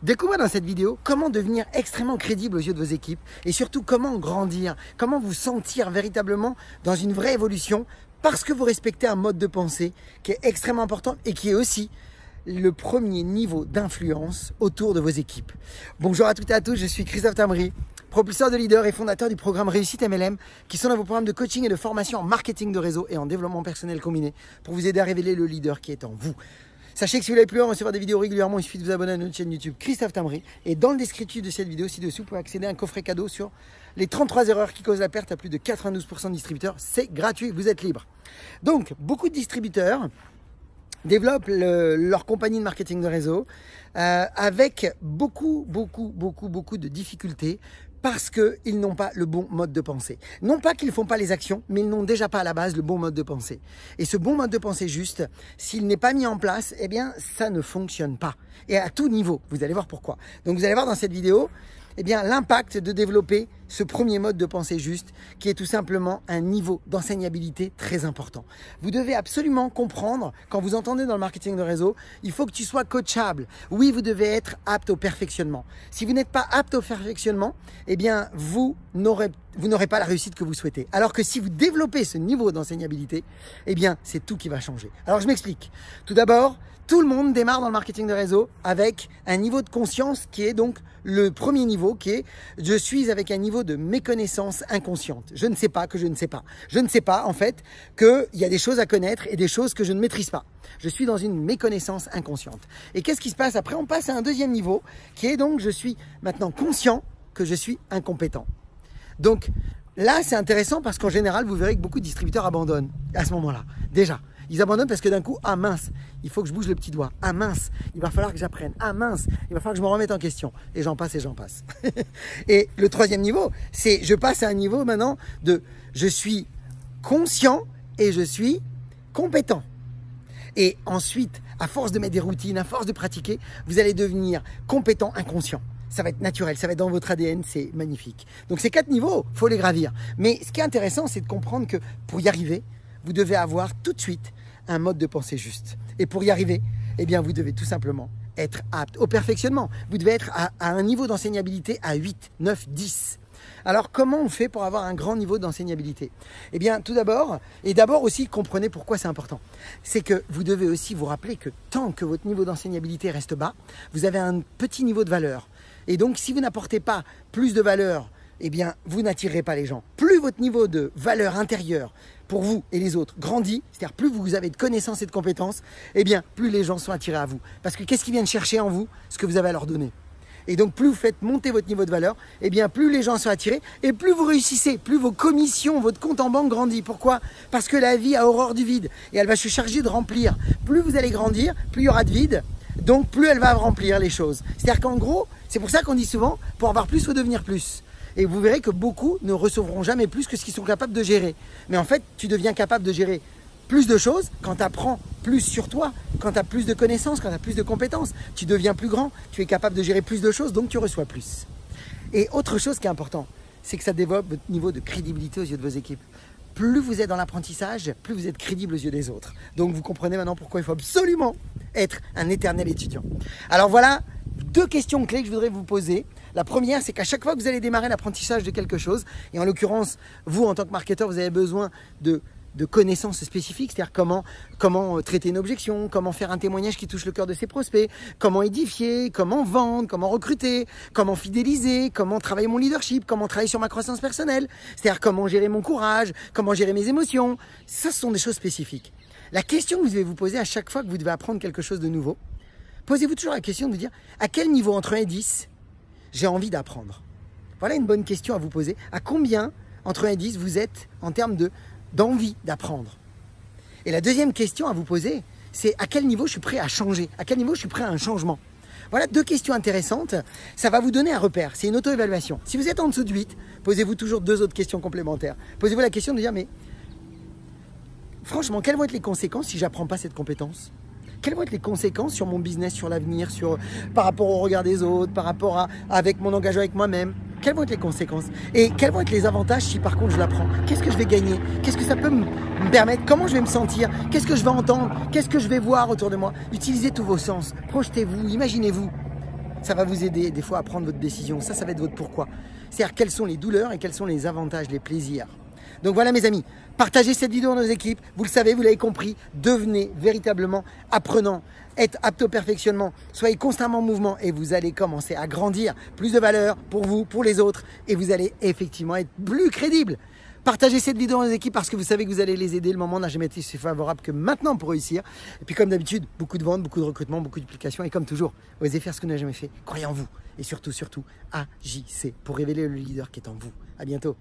Découvrez dans cette vidéo comment devenir extrêmement crédible aux yeux de vos équipes et surtout comment grandir, comment vous sentir véritablement dans une vraie évolution parce que vous respectez un mode de pensée qui est extrêmement important et qui est aussi le premier niveau d'influence autour de vos équipes. Bonjour à toutes et à tous, je suis Christophe Tamri, propulseur de leader et fondateur du programme Réussite MLM qui sont dans vos programmes de coaching et de formation en marketing de réseau et en développement personnel combiné pour vous aider à révéler le leader qui est en vous. Sachez que si vous voulez plus loin, recevoir des vidéos régulièrement, il suffit de vous abonner à notre chaîne YouTube Christophe Tamri. Et dans le descriptif de cette vidéo ci-dessous, vous pouvez accéder à un coffret cadeau sur les 33 erreurs qui causent la perte à plus de 92% de distributeurs. C'est gratuit, vous êtes libre. Donc, beaucoup de distributeurs développent leur compagnie de marketing de réseau avec beaucoup de difficultés parce qu'ils n'ont pas le bon mode de pensée. Non pas qu'ils ne font pas les actions, mais ils n'ont déjà pas à la base le bon mode de pensée. Et ce bon mode de pensée juste, s'il n'est pas mis en place, eh bien, ça ne fonctionne pas. Et à tout niveau, vous allez voir pourquoi. Donc, vous allez voir dans cette vidéo, eh bien, l'impact de développer ce premier mode de pensée juste qui est tout simplement un niveau d'enseignabilité très important. Vous devez absolument comprendre, quand vous entendez dans le marketing de réseau, il faut que tu sois coachable. Oui, vous devez être apte au perfectionnement. Si vous n'êtes pas apte au perfectionnement, eh bien, vous n'aurez pas la réussite que vous souhaitez. Alors que si vous développez ce niveau d'enseignabilité, eh bien, c'est tout qui va changer. Alors, je m'explique. Tout d'abord, tout le monde démarre dans le marketing de réseau avec un niveau de conscience qui est donc le premier niveau qui est « je suis avec un niveau de méconnaissance inconsciente ». Je ne sais pas que je ne sais pas. Je ne sais pas en fait qu'il y a des choses à connaître et des choses que je ne maîtrise pas. Je suis dans une méconnaissance inconsciente. Et qu'est-ce qui se passe après? On passe à un deuxième niveau qui est donc « je suis maintenant conscient que je suis incompétent ». Donc là, c'est intéressant parce qu'en général, vous verrez que beaucoup de distributeurs abandonnent à ce moment-là. Déjà, ils abandonnent parce que d'un coup, ah mince, il faut que je bouge le petit doigt. Ah mince, il va falloir que j'apprenne. Ah mince, il va falloir que je me remette en question. Et j'en passe et j'en passe. Et le troisième niveau, c'est je passe à un niveau maintenant de je suis conscient et je suis compétent. Et ensuite, à force de mettre des routines, à force de pratiquer, vous allez devenir compétent inconscient. Ça va être naturel, ça va être dans votre ADN, c'est magnifique. Donc ces 4 niveaux, il faut les gravir. Mais ce qui est intéressant, c'est de comprendre que pour y arriver, vous devez avoir tout de suite un mode de pensée juste. Et pour y arriver, eh bien, vous devez tout simplement être apte au perfectionnement. Vous devez être à un niveau d'enseignabilité à 8, 9, 10. Alors, comment on fait pour avoir un grand niveau d'enseignabilité? Eh bien, tout d'abord, et d'abord aussi, comprenez pourquoi c'est important. C'est que vous devez aussi vous rappeler que tant que votre niveau d'enseignabilité reste bas, vous avez un petit niveau de valeur. Et donc, si vous n'apportez pas plus de valeur, eh bien, vous n'attirerez pas les gens. Plus votre niveau de valeur intérieure pour vous et les autres grandit, c'est-à-dire plus vous avez de connaissances et de compétences, eh bien, plus les gens sont attirés à vous. Parce que qu'est-ce qu'ils viennent chercher en vous? Ce que vous avez à leur donner. Et donc, plus vous faites monter votre niveau de valeur, eh bien, plus les gens sont attirés et plus vous réussissez, plus vos commissions, votre compte en banque grandit. Pourquoi? Parce que la vie a horreur du vide et elle va se charger de remplir. Plus vous allez grandir, plus il y aura de vide, donc plus elle va remplir les choses. C'est-à-dire qu'en gros, c'est pour ça qu'on dit souvent, pour avoir plus, il faut devenir plus. Et vous verrez que beaucoup ne recevront jamais plus que ce qu'ils sont capables de gérer. Mais en fait, tu deviens capable de gérer plus de choses quand tu apprends plus sur toi, quand tu as plus de connaissances, quand tu as plus de compétences. Tu deviens plus grand, tu es capable de gérer plus de choses, donc tu reçois plus. Et autre chose qui est important, c'est que ça développe votre niveau de crédibilité aux yeux de vos équipes. Plus vous êtes dans l'apprentissage, plus vous êtes crédible aux yeux des autres. Donc vous comprenez maintenant pourquoi il faut absolument être un éternel étudiant. Alors voilà 2 questions clés que je voudrais vous poser. La première, c'est qu'à chaque fois que vous allez démarrer l'apprentissage de quelque chose, et en l'occurrence, vous en tant que marketeur, vous avez besoin de connaissances spécifiques, c'est-à-dire comment traiter une objection, comment faire un témoignage qui touche le cœur de ses prospects, comment édifier, comment vendre, comment recruter, comment fidéliser, comment travailler mon leadership, comment travailler sur ma croissance personnelle, c'est-à-dire comment gérer mon courage, comment gérer mes émotions. Ça, ce sont des choses spécifiques. La question que vous devez vous poser à chaque fois que vous devez apprendre quelque chose de nouveau, posez-vous toujours la question de vous dire à quel niveau entre 1 et 10 j'ai envie d'apprendre. Voilà une bonne question à vous poser. À combien entre 1 et 10 vous êtes en termes d'envie d'apprendre? Et la deuxième question à vous poser, c'est à quel niveau je suis prêt à changer? À quel niveau je suis prêt à un changement? Voilà 2 questions intéressantes. Ça va vous donner un repère. C'est une auto-évaluation. Si vous êtes en dessous de 8, posez-vous toujours 2 autres questions complémentaires. Posez-vous la question de dire, mais franchement, quelles vont être les conséquences si je n'apprends pas cette compétence? Quelles vont être les conséquences sur mon business, sur l'avenir, par rapport au regard des autres, par rapport avec mon engagement avec moi-même? Quelles vont être les conséquences? Et quels vont être les avantages si par contre je l'apprends? Qu'est-ce que je vais gagner? Qu'est-ce que ça peut me permettre? Comment je vais me sentir? Qu'est-ce que je vais entendre? Qu'est-ce que je vais voir autour de moi? Utilisez tous vos sens. Projetez-vous, imaginez-vous. Ça va vous aider des fois à prendre votre décision. Ça va être votre pourquoi. C'est-à-dire quelles sont les douleurs et quels sont les avantages, les plaisirs. Donc voilà mes amis, partagez cette vidéo dans nos équipes. Vous le savez, vous l'avez compris, devenez véritablement apprenant, être apte au perfectionnement, soyez constamment en mouvement et vous allez commencer à grandir. Plus de valeur pour vous, pour les autres et vous allez effectivement être plus crédible. Partagez cette vidéo dans les équipes parce que vous savez que vous allez les aider. Le moment n'a jamais été si favorable que maintenant pour réussir. Et puis comme d'habitude, beaucoup de ventes, beaucoup de recrutement, beaucoup de duplication. Et comme toujours, osez faire ce que vous n'avez jamais fait. Croyez en vous. Et surtout, agissez pour révéler le leader qui est en vous. À bientôt.